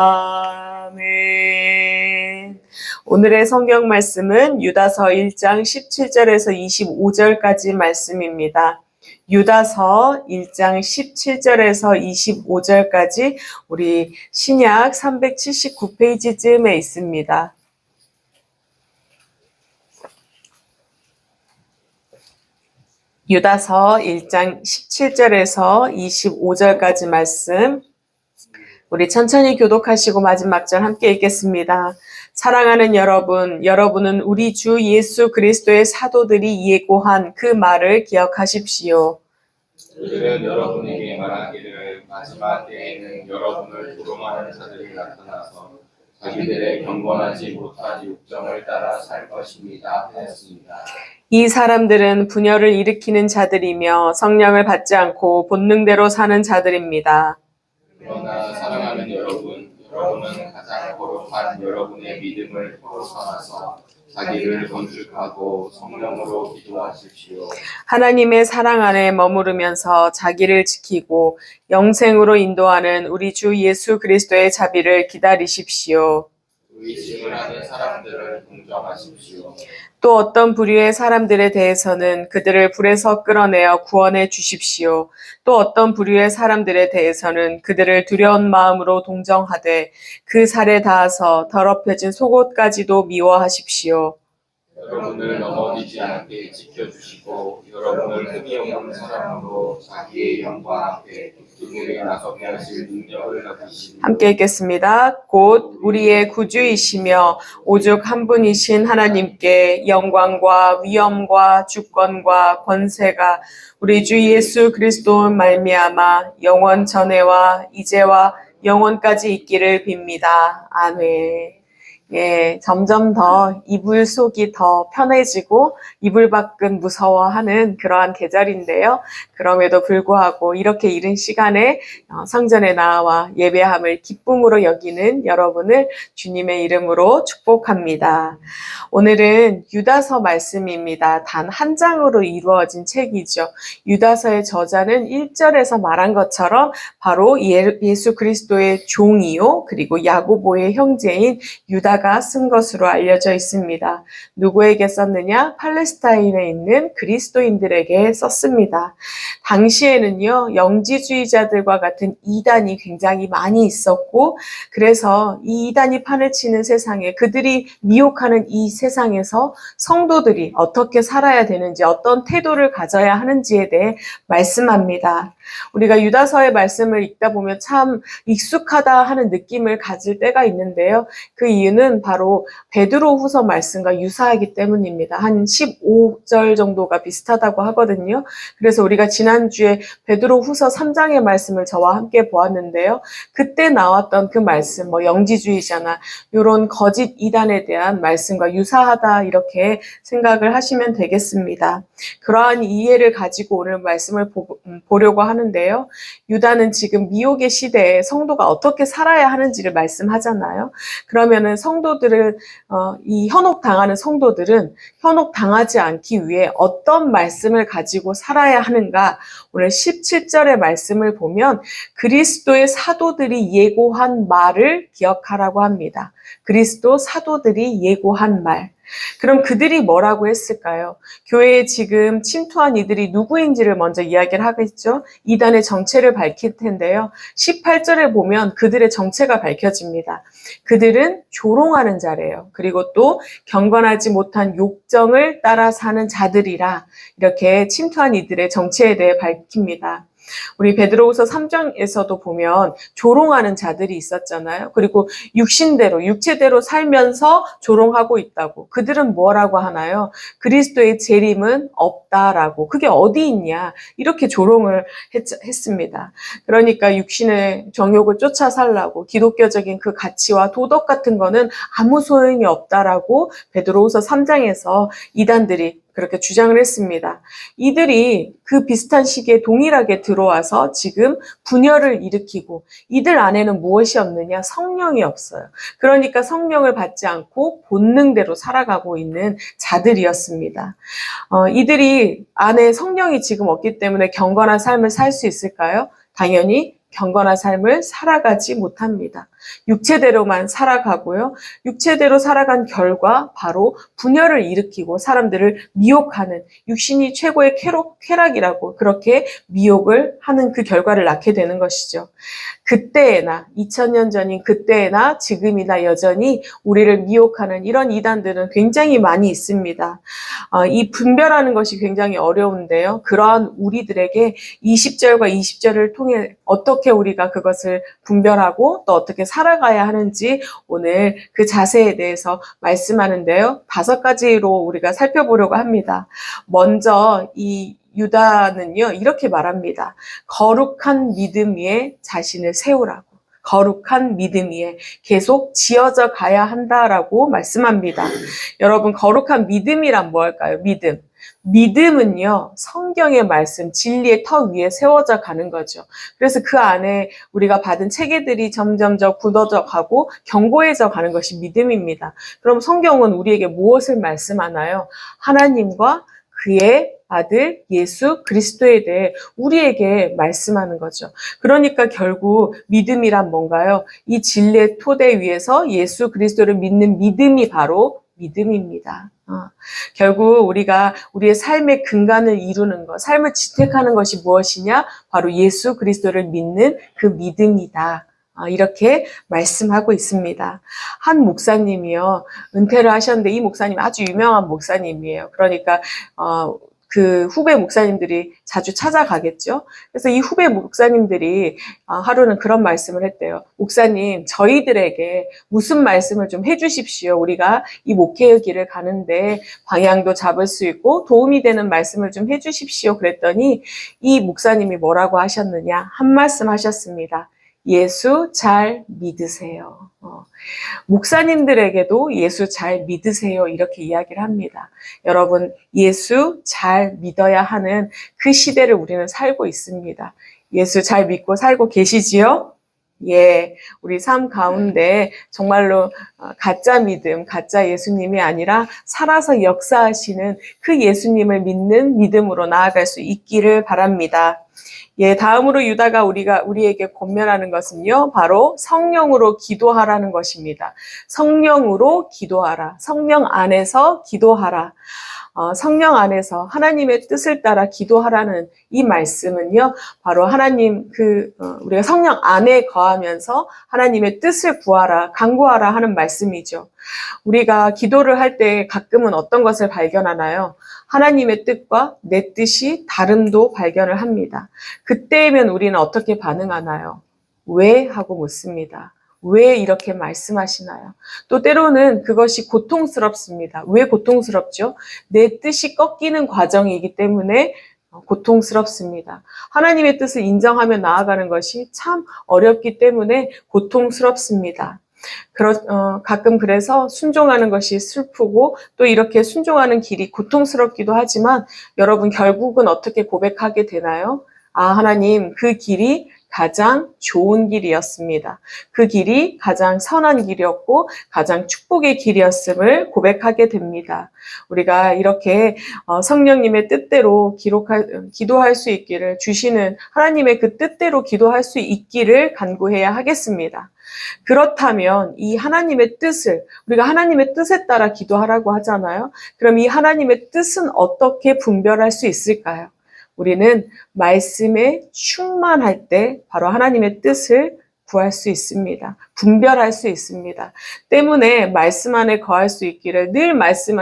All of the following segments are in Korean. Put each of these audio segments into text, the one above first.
아멘. 오늘의 성경 말씀은 유다서 1장 17절에서 25절까지 말씀입니다. 유다서 1장 17절에서 25절까지 우리 신약 379페이지쯤에 있습니다. 유다서 1장 17절에서 25절까지 말씀 우리 천천히 교독하시고 마지막 절 함께 읽겠습니다. 사랑하는 여러분, 여러분은 우리 주 예수 그리스도의 사도들이 예고한 그 말을 기억하십시오. 그들은 여러분에게 말하기를 마지막 때에는 여러분을 조롱하는 자들이 나타나서 자기들의 경건하지 못한 육정을 따라 살 것입니다 하였습니다. 이 사람들은 분열을 일으키는 자들이며 성령을 받지 않고 본능대로 사는 자들입니다. 그러나 사랑하는 여러분, 여러분은 가장 거룩한 여러분의 믿음을 포로 삼아서 자기를 건축하고 성령으로 기도하십시오. 하나님의 사랑 안에 머무르면서 자기를 지키고 영생으로 인도하는 우리 주 예수 그리스도의 자비를 기다리십시오. 의심을 하는 사람들을 동정하십시오. 또 어떤 부류의 사람들에 대해서는 그들을 불에서 끌어내어 구원해 주십시오. 또 어떤 부류의 사람들에 대해서는 그들을 두려운 마음으로 동정하되 그 살에 닿아서 더럽혀진 속옷까지도 미워하십시오. 여러분을 넘어지지 않게 지켜주시고 여러분을 흠이 없는 사람으로 자기의 영광 앞에 누구에 나서게 하실 능력을 가지십니다. 함께 읽겠습니다. 곧 우리의 구주이시며 오직 한 분이신 하나님께 영광과 위엄과 주권과 권세가 우리 주 예수 그리스도 말미암아 영원 전에와 이제와 영원까지 있기를 빕니다. 아멘. 예, 점점 더 이불 속이 더 편해지고 이불 밖은 무서워하는 그러한 계절인데요. 그럼에도 불구하고 이렇게 이른 시간에 성전에 나와 예배함을 기쁨으로 여기는 여러분을 주님의 이름으로 축복합니다. 오늘은 유다서 말씀입니다. 단 한 장으로 이루어진 책이죠. 유다서의 저자는 1절에서 말한 것처럼 바로 예수 그리스도의 종이요, 그리고 야고보의 형제인 유다가 쓴 것으로 알려져 있습니다. 누구에게 썼느냐? 팔레스타인에 있는 그리스도인들에게 썼습니다. 당시에는요, 영지주의자들과 같은 이단이 굉장히 많이 있었고, 그래서 이 이단이 판을 치는 세상에 그들이 미혹하는 이 세상에서 성도들이 어떻게 살아야 되는지, 어떤 태도를 가져야 하는지에 대해 말씀합니다. 우리가 유다서의 말씀을 읽다 보면 참 익숙하다 하는 느낌을 가질 때가 있는데요. 그 이유는 바로 베드로후서 말씀과 유사하기 때문입니다. 한 15절 정도가 비슷하다고 하거든요. 그래서 우리가 지난주에 베드로후서 3장의 말씀을 저와 함께 보았는데요. 그때 나왔던 그 말씀, 영지주의자나 이런 거짓 이단에 대한 말씀과 유사하다 이렇게 생각을 하시면 되겠습니다. 그러한 이해를 가지고 오늘 말씀을 보려고 하는데요. 유다는 지금 미혹의 시대에 성도가 어떻게 살아야 하는지를 말씀하잖아요. 그러면은 성도들은 이 현혹당하는 성도들은 현혹당하지 않기 위해 어떤 말씀을 가지고 살아야 하는가? 오늘 17절의 말씀을 보면 그리스도의 사도들이 예고한 말을 기억하라고 합니다. 그리스도 사도들이 예고한 말. 그럼 그들이 뭐라고 했을까요? 교회에 지금 침투한 이들이 누구인지를 먼저 이야기를 하겠죠. 이단의 정체를 밝힐 텐데요. 18절에 보면 그들의 정체가 밝혀집니다. 그들은 조롱하는 자래요. 그리고 또 경건하지 못한 욕정을 따라 사는 자들이라 이렇게 침투한 이들의 정체에 대해 밝힙니다. 우리 베드로후서 3장에서도 보면 조롱하는 자들이 있었잖아요. 그리고 육신대로, 육체대로 살면서 조롱하고 있다고. 그들은 뭐라고 하나요? 그리스도의 재림은 없다라고. 그게 어디 있냐? 이렇게 조롱을 했습니다. 그러니까 육신의 정욕을 쫓아 살라고 기독교적인 그 가치와 도덕 같은 거는 아무 소용이 없다라고 베드로후서 3장에서 이단들이 그렇게 주장을 했습니다. 이들이 그 비슷한 시기에 동일하게 들어와서 지금 분열을 일으키고 이들 안에는 무엇이 없느냐? 성령이 없어요. 그러니까 성령을 받지 않고 본능대로 살아가고 있는 자들이었습니다. 이들이 안에 성령이 지금 없기 때문에 경건한 삶을 살 수 있을까요? 당연히 경건한 삶을 살아가지 못합니다. 육체대로만 살아가고요. 육체대로 살아간 결과 바로 분열을 일으키고 사람들을 미혹하는, 육신이 최고의 쾌락이라고 그렇게 미혹을 하는 그 결과를 낳게 되는 것이죠. 그때나 2000년 전인 그때나 지금이나 여전히 우리를 미혹하는 이런 이단들은 굉장히 많이 있습니다. 이 분별하는 것이 굉장히 어려운데요. 그러한 우리들에게 20절과 20절을 통해 어떻게 우리가 그것을 분별하고 또 어떻게 살아가야 하는지 오늘 그 자세에 대해서 말씀하는데요. 5가지로 우리가 살펴보려고 합니다. 먼저 이 유다는요, 이렇게 말합니다. 거룩한 믿음 위에 자신을 세우라고. 거룩한 믿음 위에 계속 지어져 가야 한다라고 말씀합니다. 여러분, 거룩한 믿음이란 뭘까요? 믿음. 믿음은요, 성경의 말씀, 진리의 터 위에 세워져 가는 거죠. 그래서 그 안에 우리가 받은 체계들이 점점 굳어져 가고 견고해져 가는 것이 믿음입니다. 그럼 성경은 우리에게 무엇을 말씀하나요? 하나님과 그의 아들 예수 그리스도에 대해 우리에게 말씀하는 거죠. 그러니까 결국 믿음이란 뭔가요? 이 진리의 토대 위에서 예수 그리스도를 믿는 믿음이 바로 믿음입니다. 결국 우리가 우리의 삶의 근간을 이루는 것, 삶을 지탱하는 것이 무엇이냐? 바로 예수 그리스도를 믿는 그 믿음이다. 이렇게 말씀하고 있습니다. 한 목사님이요, 은퇴를 하셨는데 이 목사님 아주 유명한 목사님이에요. 그러니까 그 후배 목사님들이 자주 찾아가겠죠. 그래서 이 후배 목사님들이 하루는 그런 말씀을 했대요. 목사님, 저희들에게 무슨 말씀을 좀 해주십시오. 우리가 이 목회의 길을 가는데 방향도 잡을 수 있고 도움이 되는 말씀을 좀 해주십시오. 그랬더니 이 목사님이 뭐라고 하셨느냐? 한 말씀 하셨습니다. 예수 잘 믿으세요. 목사님들에게도 예수 잘 믿으세요. 이렇게 이야기를 합니다. 여러분, 예수 잘 믿어야 하는 그 시대를 우리는 살고 있습니다. 예수 잘 믿고 살고 계시지요? 예, 우리 삶 가운데 정말로 가짜 믿음, 가짜 예수님이 아니라 살아서 역사하시는 그 예수님을 믿는 믿음으로 나아갈 수 있기를 바랍니다. 예, 다음으로 유다가 우리에게 권면하는 것은요, 바로 성령으로 기도하라는 것입니다. 성령으로 기도하라. 성령 안에서 기도하라. 성령 안에서 하나님의 뜻을 따라 기도하라는 이 말씀은요, 바로 하나님 우리가 성령 안에 거하면서 하나님의 뜻을 구하라, 간구하라 하는 말씀이죠. 우리가 기도를 할 때 가끔은 어떤 것을 발견하나요? 하나님의 뜻과 내 뜻이 다름도 발견을 합니다. 그때면 우리는 어떻게 반응하나요? 왜? 하고 묻습니다. 왜 이렇게 말씀하시나요? 또 때로는 그것이 고통스럽습니다. 왜 고통스럽죠? 내 뜻이 꺾이는 과정이기 때문에 고통스럽습니다. 하나님의 뜻을 인정하며 나아가는 것이 참 어렵기 때문에 고통스럽습니다. 가끔 그래서 순종하는 것이 슬프고 또 이렇게 순종하는 길이 고통스럽기도 하지만 여러분 결국은 어떻게 고백하게 되나요? 하나님, 그 길이 가장 좋은 길이었습니다. 그 길이 가장 선한 길이었고 가장 축복의 길이었음을 고백하게 됩니다. 우리가 이렇게 성령님의 뜻대로 기도할 수 있기를, 주시는 하나님의 그 뜻대로 기도할 수 있기를 간구해야 하겠습니다. 그렇다면 이 하나님의 뜻을, 우리가 하나님의 뜻에 따라 기도하라고 하잖아요. 그럼 이 하나님의 뜻은 어떻게 분별할 수 있을까요? 우리는 말씀에 충만할 때 바로 하나님의 뜻을 구할 수 있습니다. 분별할 수 있습니다. 때문에 말씀 안에 거할 수 있기를, 늘 말씀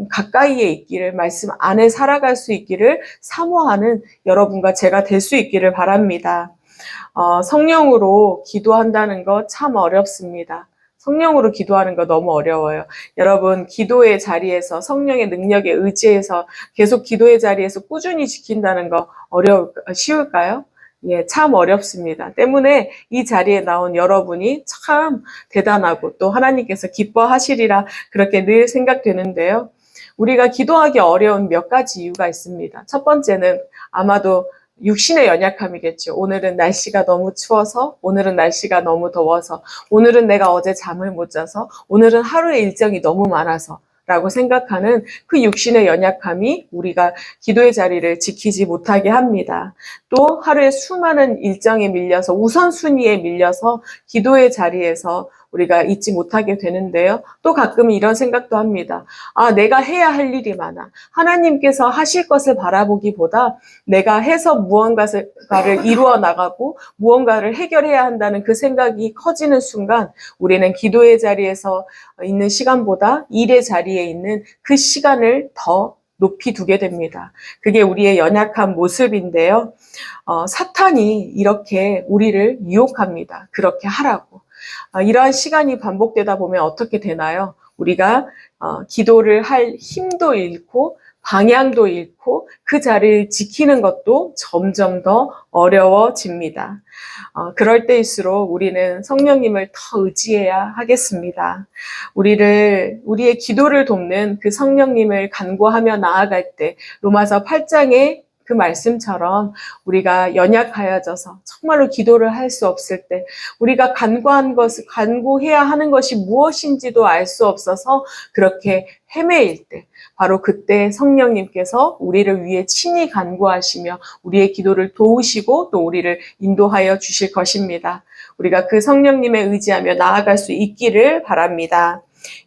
가까이에 있기를, 말씀 안에 살아갈 수 있기를 사모하는 여러분과 제가 될 수 있기를 바랍니다. 성령으로 기도한다는 거 참 어렵습니다. 성령으로 기도하는 거 너무 어려워요. 여러분, 기도의 자리에서 성령의 능력에 의지해서 계속 기도의 자리에서 꾸준히 지킨다는 거 쉬울까요? 예, 참 어렵습니다. 때문에 이 자리에 나온 여러분이 참 대단하고 또 하나님께서 기뻐하시리라 그렇게 늘 생각되는데요. 우리가 기도하기 어려운 몇 가지 이유가 있습니다. 첫 번째는 아마도 육신의 연약함이겠죠. 오늘은 날씨가 너무 추워서, 오늘은 날씨가 너무 더워서, 오늘은 내가 어제 잠을 못 자서, 오늘은 하루의 일정이 너무 많아서 라고 생각하는 그 육신의 연약함이 우리가 기도의 자리를 지키지 못하게 합니다. 또 하루에 수많은 일정에 밀려서 우선순위에 밀려서 기도의 자리에서 우리가 있지 못하게 되는데요. 또 가끔은 이런 생각도 합니다. 아, 내가 해야 할 일이 많아. 하나님께서 하실 것을 바라보기보다 내가 해서 무언가를 이루어 나가고 무언가를 해결해야 한다는 그 생각이 커지는 순간 우리는 기도의 자리에서 있는 시간보다 일의 자리에 있는 그 시간을 더 높이 두게 됩니다. 그게 우리의 연약한 모습인데요. 사탄이 이렇게 우리를 유혹합니다. 그렇게 하라고. 이러한 시간이 반복되다 보면 어떻게 되나요? 우리가 기도를 할 힘도 잃고 방향도 잃고 그 자리를 지키는 것도 점점 더 어려워집니다. 그럴 때일수록 우리는 성령님을 더 의지해야 하겠습니다. 우리의 기도를 돕는 그 성령님을 간구하며 나아갈 때 로마서 8장에 그 말씀처럼 우리가 연약하여져서 정말로 기도를 할 수 없을 때 우리가 간구해야 하는 것이 무엇인지도 알 수 없어서 그렇게 헤매일 때 바로 그때 성령님께서 우리를 위해 친히 간구하시며 우리의 기도를 도우시고 또 우리를 인도하여 주실 것입니다. 우리가 그 성령님에 의지하며 나아갈 수 있기를 바랍니다.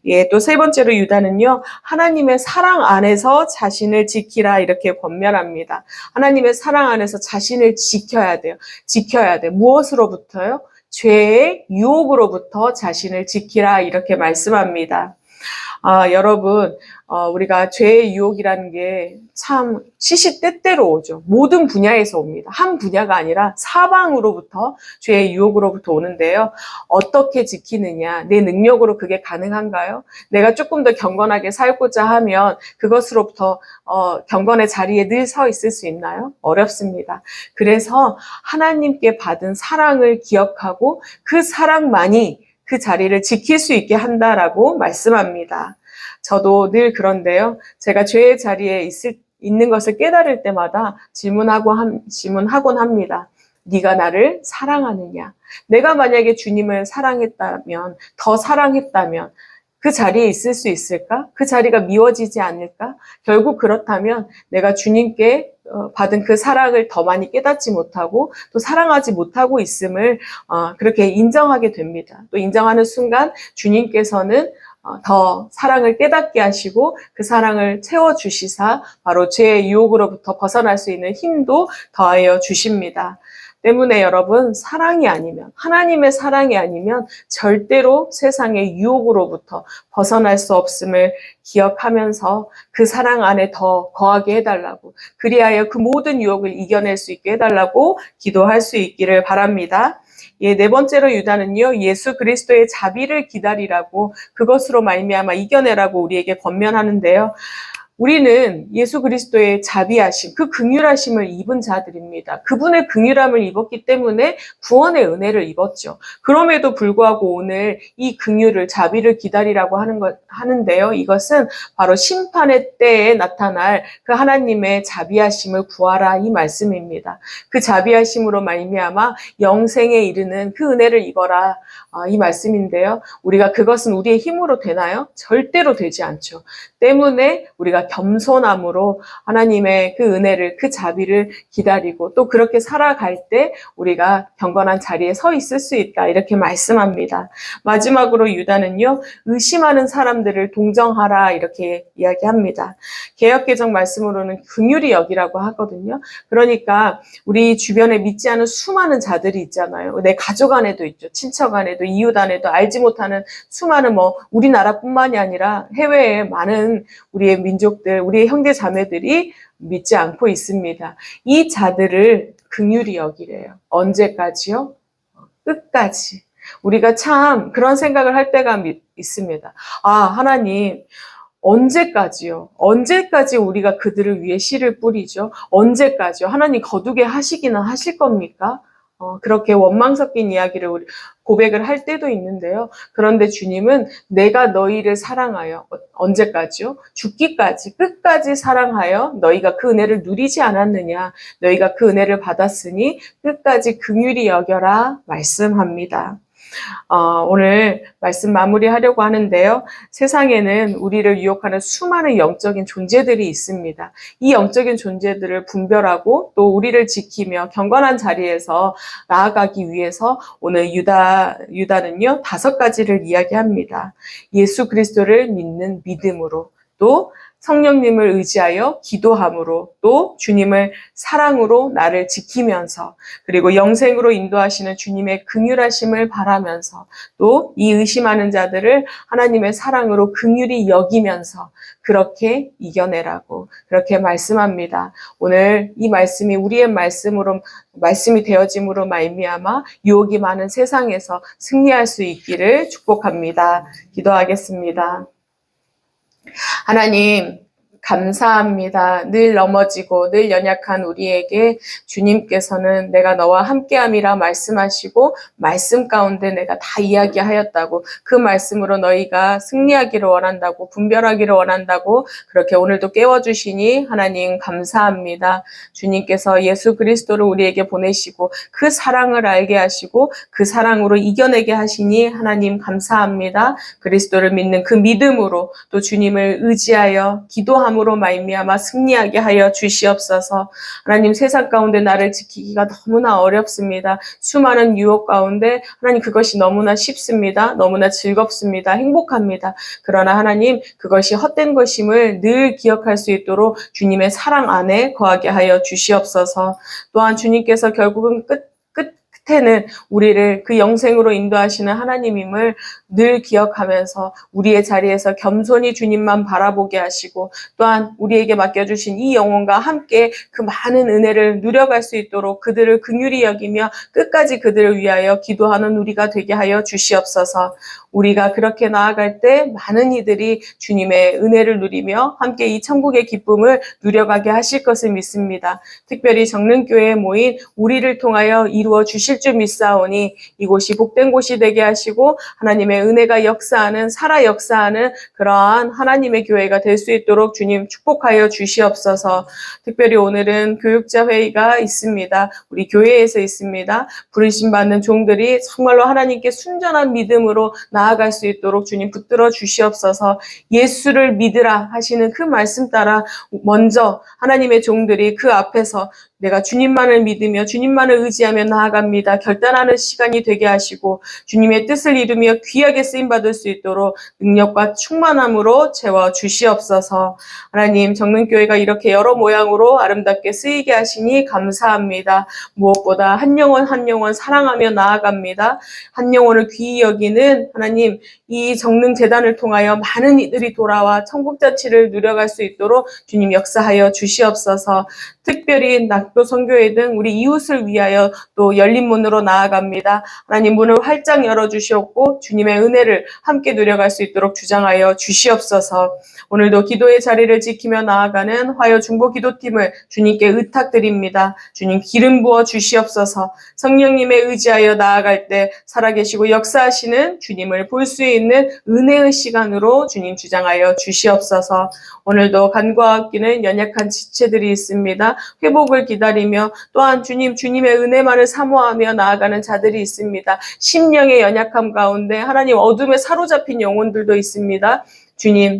예, 또 세 번째로 유다는요, 하나님의 사랑 안에서 자신을 지키라 이렇게 권면합니다. 하나님의 사랑 안에서 자신을 지켜야 돼요. 지켜야 돼. 무엇으로부터요? 죄의 유혹으로부터 자신을 지키라 이렇게 말씀합니다. 여러분, 우리가 죄의 유혹이라는 게 참 시시때때로 오죠. 모든 분야에서 옵니다. 한 분야가 아니라 사방으로부터 죄의 유혹으로부터 오는데요. 어떻게 지키느냐, 내 능력으로 그게 가능한가요? 내가 조금 더 경건하게 살고자 하면 그것으로부터 경건의 자리에 늘 서 있을 수 있나요? 어렵습니다. 그래서 하나님께 받은 사랑을 기억하고 그 사랑만이 그 자리를 지킬 수 있게 한다라고 말씀합니다. 저도 늘 그런데요. 제가 죄의 자리에 있는 것을 깨달을 때마다 질문하곤 합니다. 네가 나를 사랑하느냐? 내가 만약에 주님을 사랑했다면, 더 사랑했다면 그 자리에 있을 수 있을까? 그 자리가 미워지지 않을까? 결국 그렇다면 내가 주님께 받은 그 사랑을 더 많이 깨닫지 못하고 또 사랑하지 못하고 있음을 그렇게 인정하게 됩니다. 또 인정하는 순간 주님께서는 더 사랑을 깨닫게 하시고 그 사랑을 채워주시사 바로 죄의 유혹으로부터 벗어날 수 있는 힘도 더하여 주십니다. 때문에 여러분, 사랑이 아니면, 하나님의 사랑이 아니면 절대로 세상의 유혹으로부터 벗어날 수 없음을 기억하면서 그 사랑 안에 더 거하게 해달라고, 그리하여 그 모든 유혹을 이겨낼 수 있게 해달라고 기도할 수 있기를 바랍니다. 예, 네 번째로 유다는요, 예수 그리스도의 자비를 기다리라고, 그것으로 말미암아 이겨내라고 우리에게 권면하는데요. 우리는 예수 그리스도의 자비하심, 그 긍휼하심을 입은 자들입니다. 그분의 긍휼함을 입었기 때문에 구원의 은혜를 입었죠. 그럼에도 불구하고 오늘 이 긍휼을, 자비를 기다리라고 하는데요. 이것은 바로 심판의 때에 나타날 그 하나님의 자비하심을 구하라 이 말씀입니다. 그 자비하심으로 말미암아 영생에 이르는 그 은혜를 입어라 이 말씀인데요. 우리가 그것은 우리의 힘으로 되나요? 절대로 되지 않죠. 때문에 우리가 겸손함으로 하나님의 그 은혜를, 그 자비를 기다리고 또 그렇게 살아갈 때 우리가 경건한 자리에 서 있을 수 있다 이렇게 말씀합니다. 마지막으로 유다는요, 의심하는 사람들을 동정하라 이렇게 이야기합니다. 개역개정 말씀으로는 긍휼히 여기라고 하거든요. 그러니까 우리 주변에 믿지 않은 수많은 자들이 있잖아요. 내 가족 안에도 있죠. 친척 안에도, 이웃 안에도, 알지 못하는 수많은 우리나라뿐만이 아니라 해외에 많은 우리의 민족들, 우리의 형제 자매들이 믿지 않고 있습니다. 이 자들을 긍휼히 여기래요. 언제까지요? 끝까지. 우리가 참 그런 생각을 할 때가 있습니다. 하나님, 언제까지요? 언제까지 우리가 그들을 위해 씨를 뿌리죠? 언제까지요? 하나님 거두게 하시기는 하실 겁니까? 그렇게 원망 섞인 이야기를 고백을 할 때도 있는데요. 그런데 주님은 내가 너희를 사랑하여 언제까지요? 죽기까지 끝까지 사랑하여 너희가 그 은혜를 누리지 않았느냐? 너희가 그 은혜를 받았으니 끝까지 긍휼히 여겨라 말씀합니다. 오늘 말씀 마무리하려고 하는데요. 세상에는 우리를 유혹하는 수많은 영적인 존재들이 있습니다. 이 영적인 존재들을 분별하고 또 우리를 지키며 경건한 자리에서 나아가기 위해서 오늘 유다는요, 5가지를 이야기합니다. 예수 그리스도를 믿는 믿음으로, 또 성령님을 의지하여 기도함으로, 또 주님을 사랑으로 나를 지키면서, 그리고 영생으로 인도하시는 주님의 긍휼하심을 바라면서, 또 이 의심하는 자들을 하나님의 사랑으로 긍휼히 여기면서 그렇게 이겨내라고 그렇게 말씀합니다. 오늘 이 말씀이 우리의 말씀이 되어짐으로 말미암아 유혹이 많은 세상에서 승리할 수 있기를 축복합니다. 기도하겠습니다. 하나님, 감사합니다. 늘 넘어지고 늘 연약한 우리에게 주님께서는 내가 너와 함께함이라 말씀하시고 말씀 가운데 내가 다 이야기하였다고, 그 말씀으로 너희가 승리하기를 원한다고, 분별하기를 원한다고 그렇게 오늘도 깨워주시니 하나님 감사합니다. 주님께서 예수 그리스도를 우리에게 보내시고 그 사랑을 알게 하시고 그 사랑으로 이겨내게 하시니 하나님 감사합니다. 그리스도를 믿는 그 믿음으로 또 주님을 의지하여 기도함으로 말미암아 승리하게 하여 주시옵소서. 하나님, 세상 가운데 나를 지키기가 너무나 어렵습니다. 수많은 유혹 가운데 하나님, 그것이 너무나 쉽습니다. 너무나 즐겁습니다. 행복합니다. 그러나 하나님, 그것이 헛된 것임을 늘 기억할 수 있도록 주님의 사랑 안에 거하게 하여 주시옵소서. 또한 주님께서 결국은 끝에는 우리를 그 영생으로 인도하시는 하나님임을 늘 기억하면서 우리의 자리에서 겸손히 주님만 바라보게 하시고, 또한 우리에게 맡겨주신 이 영혼과 함께 그 많은 은혜를 누려갈 수 있도록 그들을 긍휼히 여기며 끝까지 그들을 위하여 기도하는 우리가 되게 하여 주시옵소서. 우리가 그렇게 나아갈 때 많은 이들이 주님의 은혜를 누리며 함께 이 천국의 기쁨을 누려가게 하실 것을 믿습니다. 특별히 정릉교회에 모인 우리를 통하여 이루어 주실 줄 믿사오니 이곳이 복된 곳이 되게 하시고 하나님의 은혜가 역사하는, 살아 역사하는 그러한 하나님의 교회가 될 수 있도록 주님 축복하여 주시옵소서. 특별히 오늘은 교육자 회의가 있습니다. 우리 교회에서 있습니다. 부르심 받는 종들이 정말로 하나님께 순전한 믿음으로 나아갈 수 있도록 주님 붙들어 주시옵소서. 예수를 믿으라 하시는 그 말씀 따라 먼저 하나님의 종들이 그 앞에서 내가 주님만을 믿으며 주님만을 의지하며 나아갑니다. 결단하는 시간이 되게 하시고 주님의 뜻을 이루며 귀하게 쓰임받을 수 있도록 능력과 충만함으로 채워 주시옵소서. 하나님, 정릉교회가 이렇게 여러 모양으로 아름답게 쓰이게 하시니 감사합니다. 무엇보다 한 영혼 한 영혼 사랑하며 나아갑니다. 한 영혼을 귀히 여기는 하나님, 이 정릉재단을 통하여 많은 이들이 돌아와 천국자치를 누려갈 수 있도록 주님 역사하여 주시옵소서. 특별히 낙도 선교회 등 우리 이웃을 위하여 또 열린 문으로 나아갑니다. 하나님, 문을 활짝 열어주시옵고 주님의 은혜를 함께 누려갈 수 있도록 주장하여 주시옵소서. 오늘도 기도의 자리를 지키며 나아가는 화요 중보 기도팀을 주님께 의탁드립니다. 주님 기름 부어 주시옵소서. 성령님의 의지하여 나아갈 때 살아계시고 역사하시는 주님을 볼 수 있는 은혜의 시간으로 주님 주장하여 주시옵소서. 오늘도 간과 악기는 연약한 지체들이 있습니다. 회복을 기다리며 또한 주님의 은혜만을 사모하며 나아가는 자들이 있습니다. 심령의 연약함 가운데 하나님 어둠에 사로잡힌 영혼들도 있습니다.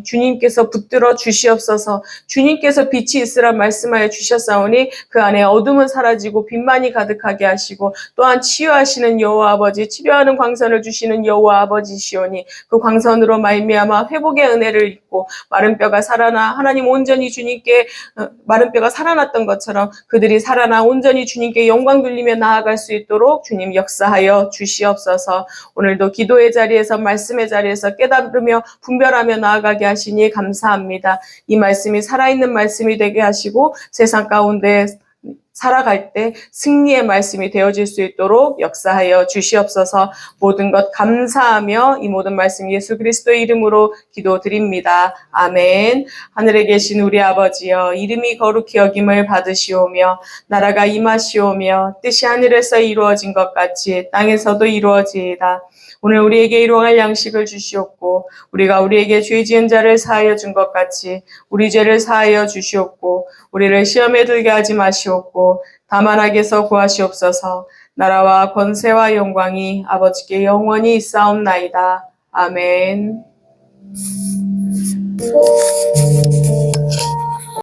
주님께서 붙들어 주시옵소서. 주님께서 빛이 있으라 말씀하여 주셨사오니 그 안에 어둠은 사라지고 빛만이 가득하게 하시고, 또한 치유하시는 여호와 아버지, 치료하는 광선을 주시는 여호와 아버지시오니 그 광선으로 말미암아 회복의 은혜를 입고 마른 뼈가 살아나 하나님 온전히 주님께 마른 뼈가 살아났던 것처럼 그들이 살아나 온전히 주님께 영광 돌리며 나아갈 수 있도록 주님 역사하여 주시옵소서. 오늘도 기도의 자리에서 말씀의 자리에서 깨달으며 분별하며 나아가게 하시니 감사합니다. 이 말씀이 살아있는 말씀이 되게 하시고 세상 가운데 살아갈 때 승리의 말씀이 되어질 수 있도록 역사하여 주시옵소서. 모든 것 감사하며 이 모든 말씀 예수 그리스도의 이름으로 기도드립니다. 아멘. 하늘에 계신 우리 아버지여, 이름이 거룩히 여김을 받으시오며 나라가 임하시오며 뜻이 하늘에서 이루어진 것 같이 땅에서도 이루어지이다. 오늘 우리에게 일용할 양식을 주시옵고 우리가 우리에게 죄 지은 자를 사하여 준 것 같이 우리 죄를 사하여 주시옵고 우리를 시험에 들게 하지 마시옵고 다만 악에서 구하시옵소서. 나라와 권세와 영광이 아버지께 영원히 있사옵나이다. 아멘.